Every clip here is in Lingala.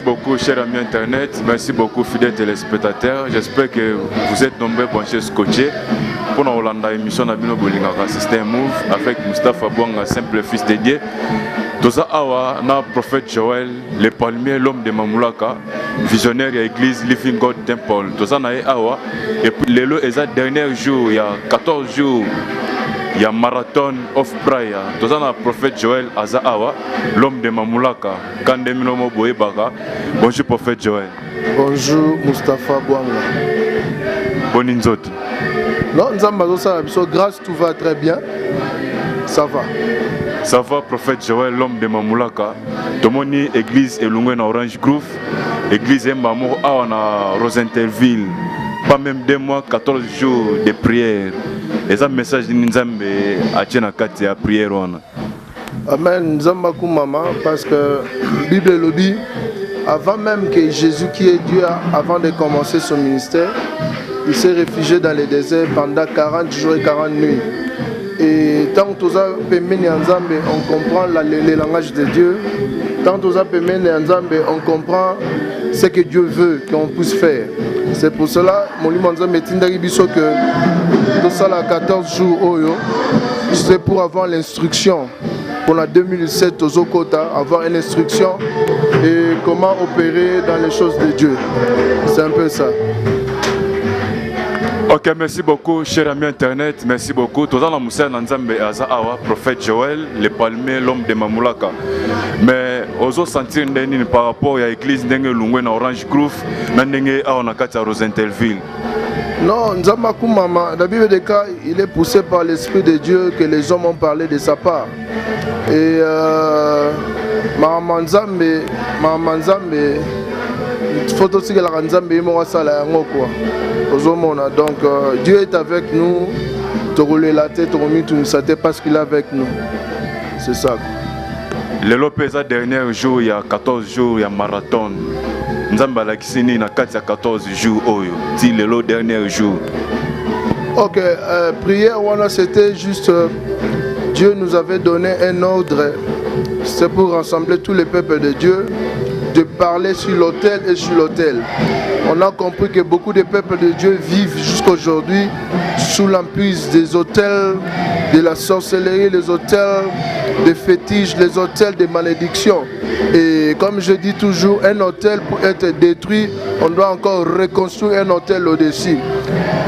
Merci beaucoup, chers amis Internet. Merci beaucoup, fidèles téléspectateurs. J'espère que vous êtes nombreux branchés scotchés pour nous Hollanda émission Nabino Bolingara System Move avec Moustapha Bouanga, simple fils de Dieu. Toza Awa, na prophète Joël, le palmier, l'homme de Mamoulaka, visionnaire de l'église Living God Temple. Toza Nae Awa, et puis le dernier jour, il y a 14 jours. Il y a marathon of prayer. Tous un prophète Joël Azahawa, l'homme de Mamoulaka. Kandeminomo Boebaka. Bonjour prophète Joël. Bonjour Moustapha Bouanga. Boninzoti. Non, grâce, tout va très bien. Ça va. Ça va prophète Joël, l'homme de Mamoulaka. Tomoni église Elungwe na Orange Grove. Église Mbamo à Rosentelville. Pas même 2 mois, 14 jours de prière. Et un message de Nzambe à Tchenakati à prière. Amen. Nzamba Koumama, parce que la Bible le dit, avant même que Jésus qui est Dieu, avant de commencer son ministère, il s'est réfugié dans le désert pendant 40 jours et 40 nuits. Et tant que nous avons Nzambe, on comprend le langage de Dieu. Tant que nous avons Nzambe, on comprend ce que Dieu veut qu'on puisse faire. C'est pour cela que tout ça, 14 jours, c'est pour avoir l'instruction. Pour la 2007 aux Okota, avoir une instruction et comment opérer dans les choses de Dieu. C'est un peu ça. Ok, merci beaucoup, cher ami Internet. Merci beaucoup. Tout dans la Moussa Nanzambe Azahawa, prophète Joël, le palmier, l'homme de Mamoulaka. Mais aux autres sentir par rapport à l'église Lungwe na Orange Grove, Nandenge à Rosentelville. Non, Nzamba Koumama, la Bible des cas, il est poussé par l'Esprit de Dieu que les hommes ont parlé de sa part. Et Mahamanzambe, faut aussi que la Nzambe est mort à ça là, quoi. Donc Dieu est avec nous, te rouler la tête, te parce qu'il est avec nous. C'est ça. Le Lopeza dernier jour, il y a 14 jours, il y a marathon. Nzamba la Kisini na 14 jours, si le dernier jour. Ok, prière, c'était juste, Dieu nous avait donné un ordre, c'est pour rassembler tous les peuples de Dieu, de parler sur l'autel et sur l'autel. On a compris que beaucoup de peuples de Dieu vivent jusqu'à aujourd'hui sous l'emprise des autels de la sorcellerie, les autels des fétiches, les autels des malédictions. Et comme je dis toujours, un autel pour être détruit, on doit encore reconstruire un autel au-dessus.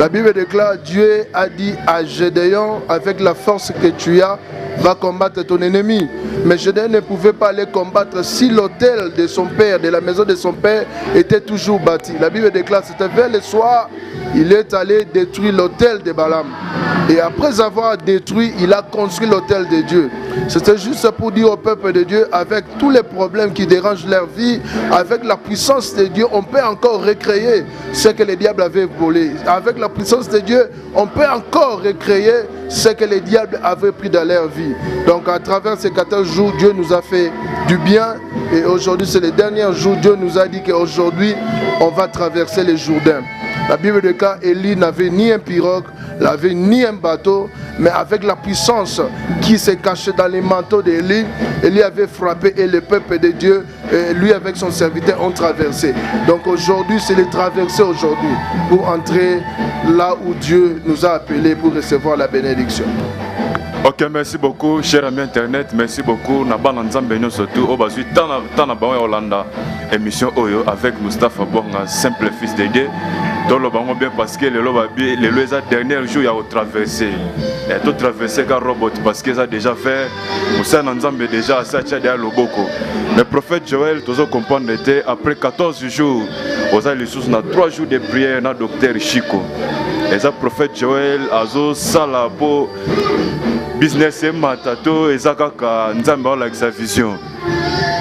La Bible déclare, Dieu a dit à Gédéon, avec la force que tu as, va combattre ton ennemi. Mais Gédéon ne pouvait pas aller combattre si l'autel de son père, de la maison de son père, était toujours bâti. La Bible déclare, c'était vers le soir, il est allé détruire l'autel de Balaam. Et après avoir détruit, il a construit l'autel de Dieu. C'était juste pour dire au peuple de Dieu, avec tous les problèmes qui dérangent leur vie, avec la puissance de Dieu, on peut encore recréer ce que le diable avait volé. Avec la puissance de Dieu, on peut encore recréer ce que les diables avaient pris dans leur vie. Donc à travers ces 14 jours, Dieu nous a fait du bien. Et aujourd'hui, c'est les derniers jours, Dieu nous a dit qu'aujourd'hui, on va traverser les Jourdains. La Bible de cas, Élie n'avait ni un pirogue, n'avait ni un bateau, mais avec la puissance qui se cachait dans les manteaux d'Élie, Élie avait frappé et le peuple de Dieu, lui avec son serviteur, ont traversé. Donc aujourd'hui, c'est les traversées aujourd'hui pour entrer là où Dieu nous a appelés pour recevoir la bénédiction. Ok, merci beaucoup, cher ami Internet. Merci beaucoup. Nabana Nzambe surtout. Obazui Tana Bawa Hollanda. Émission Oyo avec Moustapha Bouanga, simple fils de Dieu. Dans le bango bien parce que le dernier jour il a traversé. Il a tout traversé car robot parce qu'il a déjà fait. Moussa Nzambe déjà ça tient derrière le boko. Le prophète Joël, tous comprendre était après 14 jours. Aux a les sous na 3 jours de prière na docteur Chico. Et ça prophète Joël azo sala po business et matato et ça kaka Nzambe avec sa vision.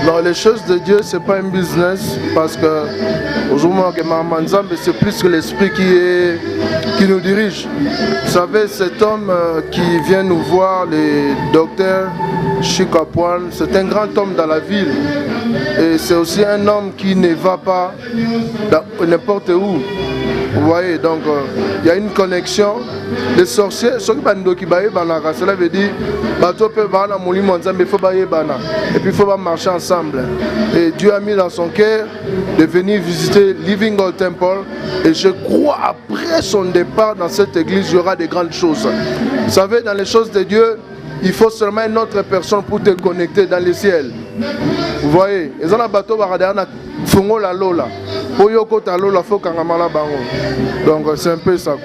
Non, les choses de Dieu, ce n'est pas un business parce que aujourd'hui, c'est plus que l'esprit qui nous dirige. Vous savez, cet homme qui vient nous voir, le docteur Chikapoan, c'est un grand homme dans la ville. Et c'est aussi un homme qui ne va pas n'importe où. Vous voyez, donc il y a une connexion. Les sorciers, ceux qui cela veut dire il faut et puis il faut marcher ensemble. Et Dieu a mis dans son cœur de venir visiter Living God Temple. Et je crois après son départ dans cette église, il y aura des grandes choses. Vous savez, dans les choses de Dieu, il faut seulement une autre personne pour te connecter dans le ciel. Vous voyez, ils ont un bateau fongo la lola. Donc c'est un peu ça.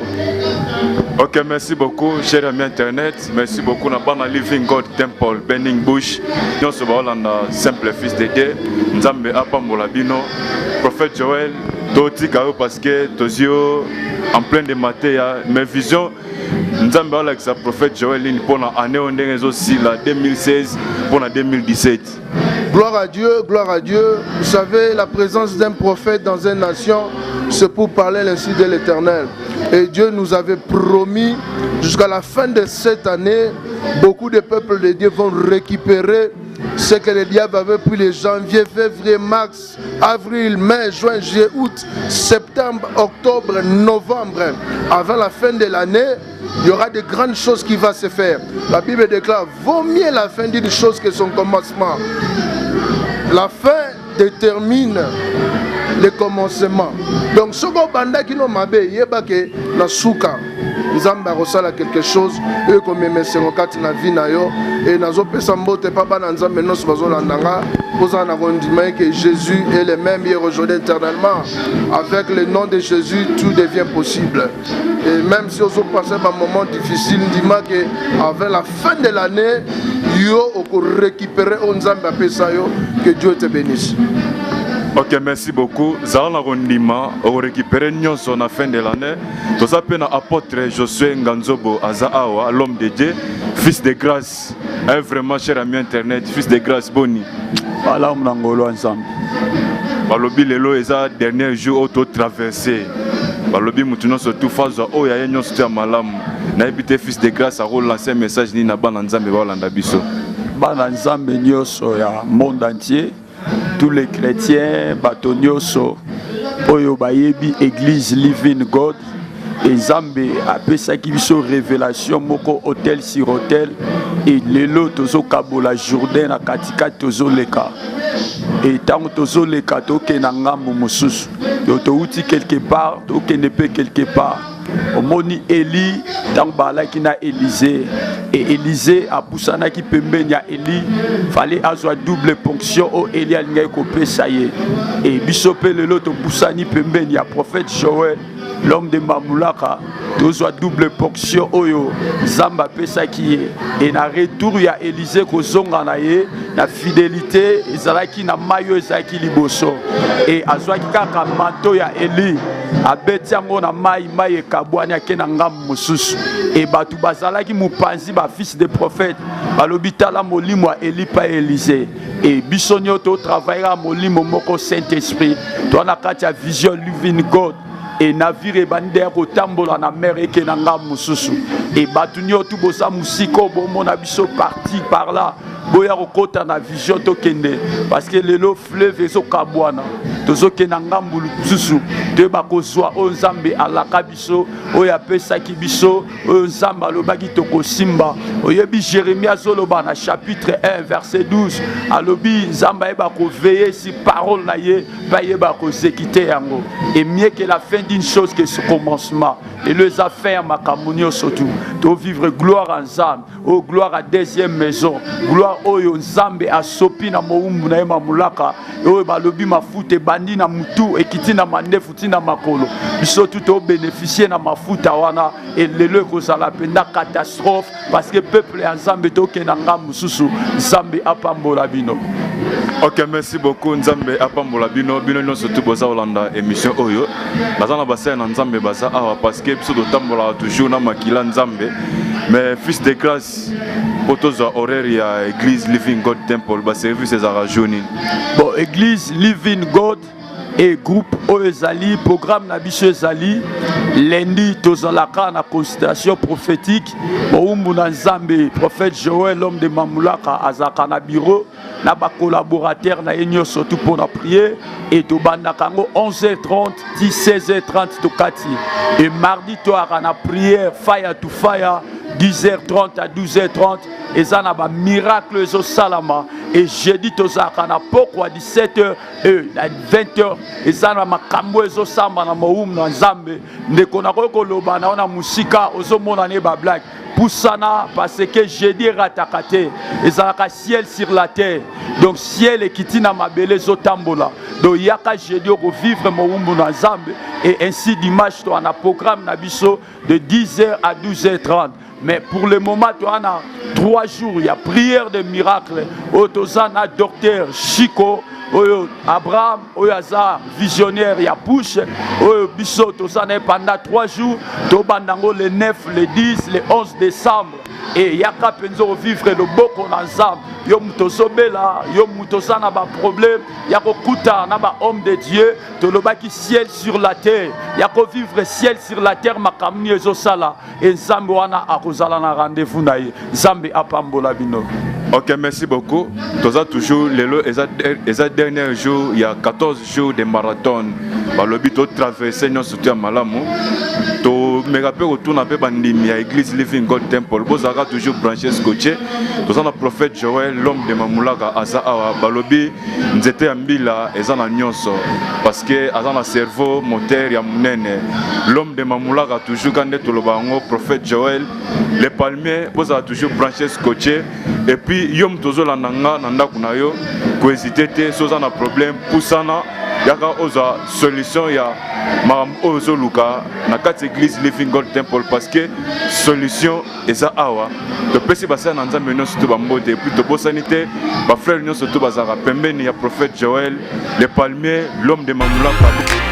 Ok, merci beaucoup, cher ami internet. Merci beaucoup. Nous avons Living God Temple, Burning Bush. Nous sommes en simple fils de Dieu. Nous sommes à Bino. Prophète Joël, Toti Kao parce que Tozio en plein de matière. Mes visions. Nous sommes avec le prophète Joël pour l'année 2016 pour 2017. Gloire à Dieu, gloire à Dieu. Vous savez, la présence d'un prophète dans une nation, c'est pour parler ainsi de l'Éternel. Et Dieu nous avait promis, jusqu'à la fin de cette année, beaucoup de peuples de Dieu vont récupérer ce que le diable avait pris les janvier, février, mars, avril, mai, juin, juillet, août, septembre, octobre, novembre. Avant la fin de l'année, il y aura de grandes choses qui vont se faire. La Bible déclare, vaut mieux la fin d'une chose que son commencement. La fin détermine le commencement. Donc, ce banda qui nous m'a dit, que la souka, nous avons quelque chose, et comme mes sérokat na vie na yo, et nous avons fait pas ban nous avons que Jésus est le même hier aujourd'hui éternellement. Avec le nom de Jésus, tout devient possible. Et même si on passe un moment difficile, dis-moi que avec la fin de l'année, yo on récupérer que Dieu te bénisse. Ok, merci beaucoup. Zalana Rondima, on récupère Nyonso à la fin de l'année. Tout ça, c'est l'apôtre Josué Nganzobo Azaawa, l'homme de Dieu, fils de grâce. Un vraiment cher ami internet, fils de grâce, Boni. Voilà, on a ensemble. Balobi lelo eza dernier jour auto traversé. Balobi mutuno surtout phase o ya Nyonso ya malamu. Na ebité fils de grâce a relancer un message ni na bana nzambe ba landa biso. Bana nzambe Nyonso ya monde entier. Tous les chrétiens, Batonioso, Oyo Bayebi, Église Living God, et Zambé, après ça qui sont révélation, Moko hôtel sur hôtel, et les lots, Tozo Kabola Jourdain, à Katika, Tozo Leka. Et tant que Tozo Leka, Toke Nanga Momosus, Tozo outil quelque part, Toke Nepe quelque part. Au moni Eli, tant bala qui n'a Élysée, et Élysée a poussana qui peut mener Eli, fallait avoir double ponction au Eli a l'ingé ça y est. Et Bishopé le lot poussani peut mener prophète Joël, l'homme de Mamoulaka, tous a double ponction oyo, Zamba pesa qui est. Et na retour il y a Élysée ko zonga na ye, la fidélité, ezalaki na mayo ezaki liboso. Et azwa ki kaka manto ya Eli. Abeti yango na mai ekabwani akena ngambu mususu et batu bazalaki mupanzi ba fils de prophète balobita la molimo a Eli pa Élysée et bisonyo to travaillera molimo moko Saint-Esprit to na kati ya vision Living God et navire bandère kotambola na mer ekena ngambu mususu et batu nyoto bosa musiko bomona biso parti par là boya kokota na vision to kende parce que lelo fleuve ezo kabwana tozo kena ngambu mususu de bakozwa o nzambe alaka biso oya pesa ki biso o nzamba lobaki tokosimba oyebi Jérémie azoloba na chapitre 1 verset 12 alobi nzamba eba ko veiller si parole na ye ba yeba ko zekite yango et mieux que la fin d'une chose que ce commencement et les affaires makamunio surtout to vivre gloire en nzambe oh gloire à deuxième maison gloire oyo nzambe asopi na moumbu na yema mulaka oyo balobi mafuta bandi na mutu ekiti na mandefu na makolo biso tout au bénéficier na mafuta wana et lelo kozala penda catastrophe parce que peuple ensemble toke na ngamu susu nzambe apambola bino. Ok, merci beaucoup nzambe apambola bino bino nyonso tout boza olanda émission oyo bazana basaya na nzambe baza awa parce que biso totambola toujours na makila nzambe mais fils de grâce potoza horaire ya église Living God Temple ba service ezara joni bon église Living God et groupe Oezali, programme Nabicho Ezali, lundi tozalaka na consultation prophétique boumbu na Nzambe prophète Joël l'homme de Mamulaka azaka na bureau na ba collaborateur na yenyo surtout pour la prière et to bandaka ngo 11h30 16h30 to kati et mardi to na prière fire to fire 10h30 à 12h30 et ça na ba miracle zo salama et jeudi tozaka na pokwa 17h et 20h et ça na makambo zo samba na moum na Nzambe ndeko na ko loba na ona musika ozo mona ne ba black poussana parce que jeudi ratakate et ça na ciel sur la terre donc ciel et kitina mabele zo tambola donc yaka jeudi ko vivre moum na Nzambe et ainsi dimanche to na programme na biso de 10h à 12h30. Mais pour le moment, tu as 3 jours, il y a prière de miracle. Otozana, docteur Chico, Abraham, Oyaza, visionnaire, il y a Push, Bisso, Tozana, pendant 3 jours, Tobandango le 9, le 10, le 11 décembre. Et Yaka Penzo vivre le boko ensemble. Yom Tozobela, Yom Tozana, ba problème, Yako Kuta, Naba homme de Dieu, Tolobaki ciel sur la terre. Yako vivre ciel sur la terre, Makamni Ezosala. Et Zamboana Akozala na rendez-vous naïe. Zambi Apambola Bino. Ok, merci beaucoup. Toza toujours les derniers jours, il y a 14 jours de marathon. Le but de traverser nos soutiens Malamu. To me rappelle autour n'a pas bandimi à l'église Living God Temple. Vous avez toujours branché scotché. Toza le prophète Joël, l'homme de Mamulaka, Asa Balobi, nous étions en Bila et en Nyonso. Parce que Azan a cerveau, moteur, ya munene. L'homme de Mamulaka toujours quand est le bango, prophète Joël, les palmiers, vous avez toujours branché scotché. Et puis yom tozo la nanga nanda kunayo ko hésiter te soza na problème poussana yaka oza solution ya mam ozo luka na kati église Living God Temple parce que solution eza awa to pesi basa na Nzambe no surtout ba mbote et puis to bosanité ba frère no surtout bazara pembeni ya prophète Joël les palmiers l'homme de Mamulaka.